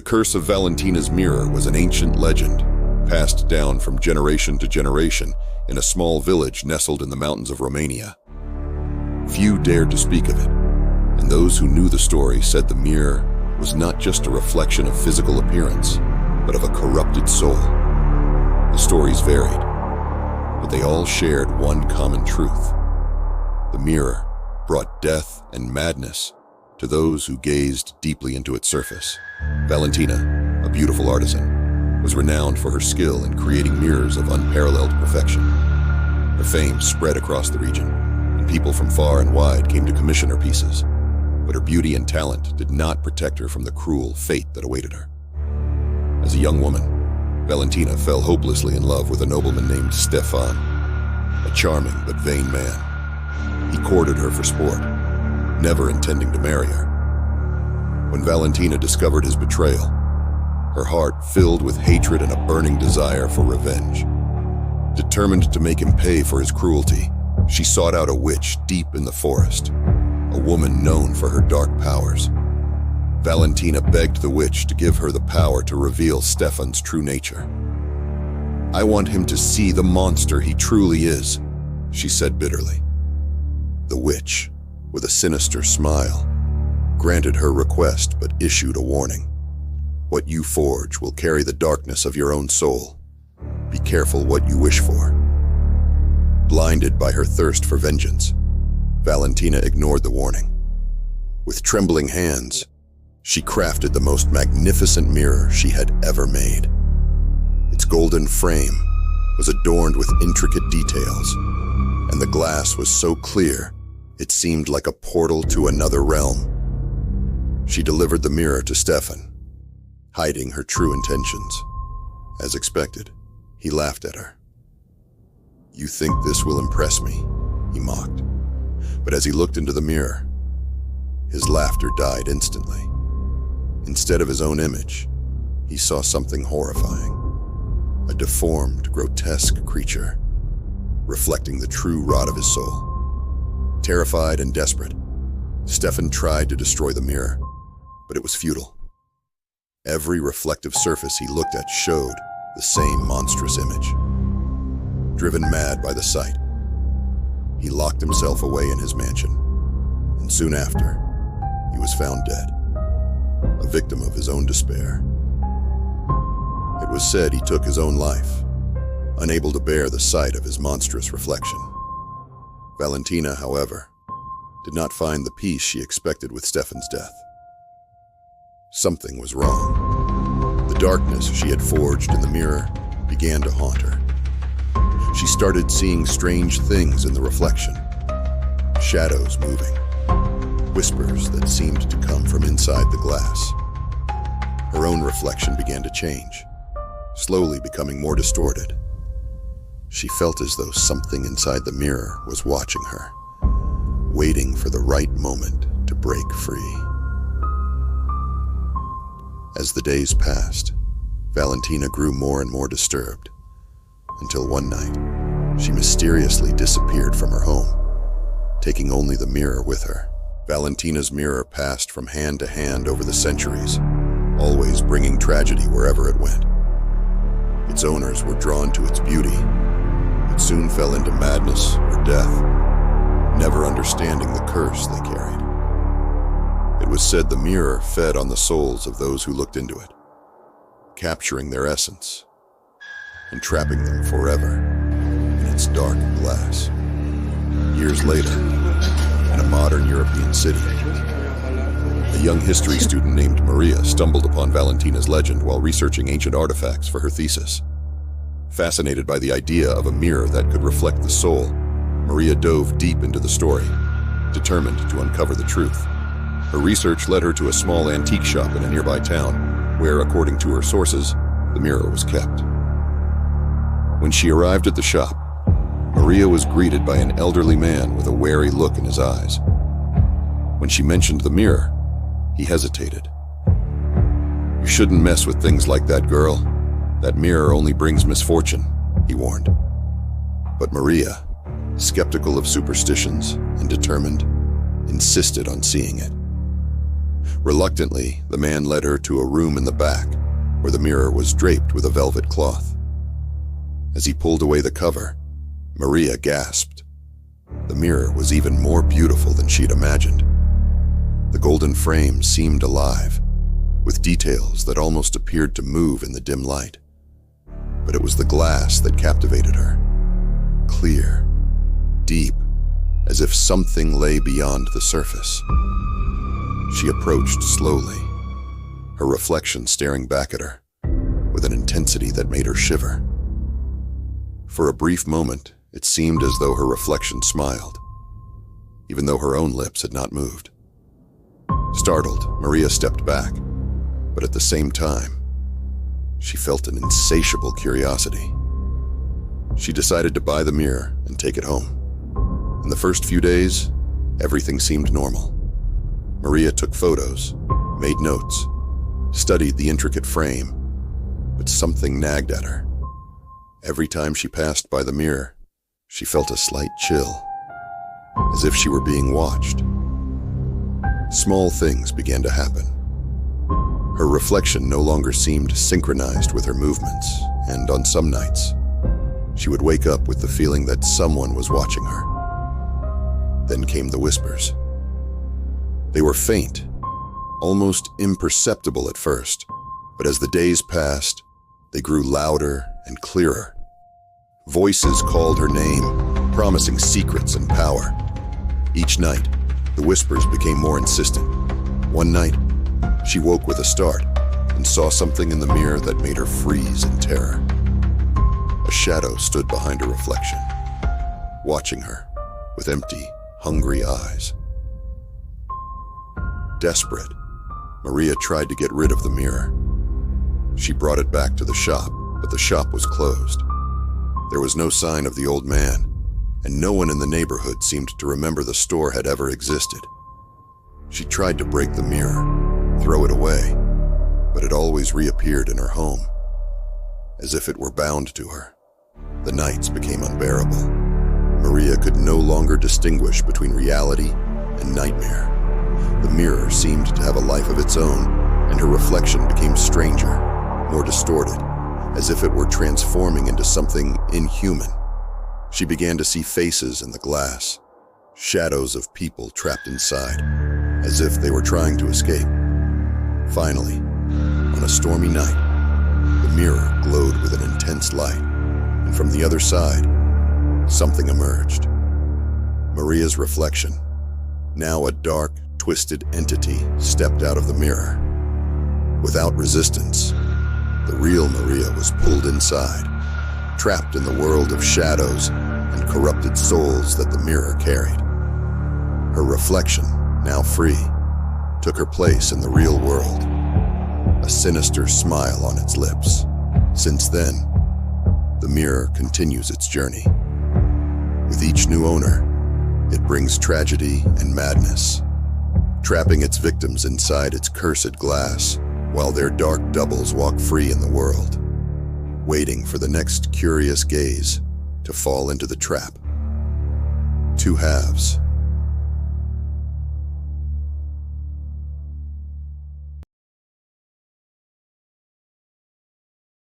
The curse of Valentina's mirror was an ancient legend, passed down from generation to generation in a small village nestled in the mountains of Romania. Few dared to speak of it, and those who knew the story said the mirror was not just a reflection of physical appearance, but of a corrupted soul. The stories varied, but they all shared one common truth. The mirror brought death and madness to those who gazed deeply into its surface. Valentina, a beautiful artisan, was renowned for her skill in creating mirrors of unparalleled perfection. Her fame spread across the region, and people from far and wide came to commission her pieces. But her beauty and talent did not protect her from the cruel fate that awaited her. As a young woman, Valentina fell hopelessly in love with a nobleman named Stefan, a charming but vain man. He courted her for sport, never intending to marry her. When Valentina discovered his betrayal, her heart filled with hatred and a burning desire for revenge. Determined to make him pay for his cruelty, she sought out a witch deep in the forest, a woman known for her dark powers. Valentina begged the witch to give her the power to reveal Stefan's true nature. "I want him to see the monster he truly is," she said bitterly. The witch, with a sinister smile, granted her request but issued a warning. "What you forge will carry the darkness of your own soul. Be careful what you wish for." Blinded by her thirst for vengeance, Valentina ignored the warning. With trembling hands, she crafted the most magnificent mirror she had ever made. Its golden frame was adorned with intricate details, and the glass was so clear it seemed like a portal to another realm. She delivered the mirror to Stefan, hiding her true intentions. As expected, he laughed at her. "You think this will impress me?" he mocked. But as he looked into the mirror, his laughter died instantly. Instead of his own image, he saw something horrifying. A deformed, grotesque creature, reflecting the true rot of his soul. Terrified and desperate, Stefan tried to destroy the mirror, but it was futile. Every reflective surface he looked at showed the same monstrous image. Driven mad by the sight, he locked himself away in his mansion, and soon after, he was found dead, a victim of his own despair. It was said he took his own life, unable to bear the sight of his monstrous reflection. Valentina, however, did not find the peace she expected with Stefan's death. Something was wrong. The darkness she had forged in the mirror began to haunt her. She started seeing strange things in the reflection. Shadows moving, whispers that seemed to come from inside the glass. Her own reflection began to change, slowly becoming more distorted. She felt as though something inside the mirror was watching her, waiting for the right moment to break free. As the days passed, Valentina grew more and more disturbed, until one night, she mysteriously disappeared from her home, taking only the mirror with her. Valentina's mirror passed from hand to hand over the centuries, always bringing tragedy wherever it went. Its owners were drawn to its beauty, but soon fell into madness or death, never understanding the curse they carried. It was said the mirror fed on the souls of those who looked into it, capturing their essence and trapping them forever in its dark glass. Years later, in a modern European city, a young history student named Maria stumbled upon Valentina's legend while researching ancient artifacts for her thesis. Fascinated by the idea of a mirror that could reflect the soul, Maria dove deep into the story, determined to uncover the truth. Her research led her to a small antique shop in a nearby town, where, according to her sources, the mirror was kept. When she arrived at the shop, Maria was greeted by an elderly man with a wary look in his eyes. When she mentioned the mirror, he hesitated. "You shouldn't mess with things like that, girl. That mirror only brings misfortune," he warned. But Maria, skeptical of superstitions and determined, insisted on seeing it. Reluctantly, the man led her to a room in the back, where the mirror was draped with a velvet cloth. As he pulled away the cover, Maria gasped. The mirror was even more beautiful than she'd imagined. The golden frame seemed alive, with details that almost appeared to move in the dim light. But it was the glass that captivated her. Clear, deep, as if something lay beyond the surface. She approached slowly, her reflection staring back at her, with an intensity that made her shiver. For a brief moment, it seemed as though her reflection smiled, even though her own lips had not moved. Startled, Maria stepped back, but at the same time, she felt an insatiable curiosity. She decided to buy the mirror and take it home. In the first few days, everything seemed normal. Maria took photos, made notes, studied the intricate frame, but something nagged at her. Every time she passed by the mirror, she felt a slight chill, as if she were being watched. Small things began to happen. Her reflection no longer seemed synchronized with her movements, and on some nights, she would wake up with the feeling that someone was watching her. Then came the whispers. They were faint, almost imperceptible at first, but as the days passed, they grew louder and clearer. Voices called her name, promising secrets and power. Each night, the whispers became more insistent. One night, she woke with a start and saw something in the mirror that made her freeze in terror. A shadow stood behind her reflection, watching her with empty, hungry eyes. Desperate, Maria tried to get rid of the mirror. She brought it back to the shop, but the shop was closed. There was no sign of the old man, and no one in the neighborhood seemed to remember the store had ever existed. She tried to break the mirror, throw it away, but it always reappeared in her home, as if it were bound to her. The nights became unbearable. Maria could no longer distinguish between reality and nightmare. The mirror seemed to have a life of its own, and her reflection became stranger, more distorted, as if it were transforming into something inhuman. She began to see faces in the glass, shadows of people trapped inside, as if they were trying to escape. Finally, on a stormy night, the mirror glowed with an intense light, and from the other side, something emerged. Maria's reflection, now a dark, twisted entity, stepped out of the mirror. Without resistance, the real Maria was pulled inside, trapped in the world of shadows and corrupted souls that the mirror carried. Her reflection, now free, took her place in the real world, a sinister smile on its lips. Since then, the mirror continues its journey. With each new owner, it brings tragedy and madness, trapping its victims inside its cursed glass, while their dark doubles walk free in the world, waiting for the next curious gaze to fall into the trap. Two halves,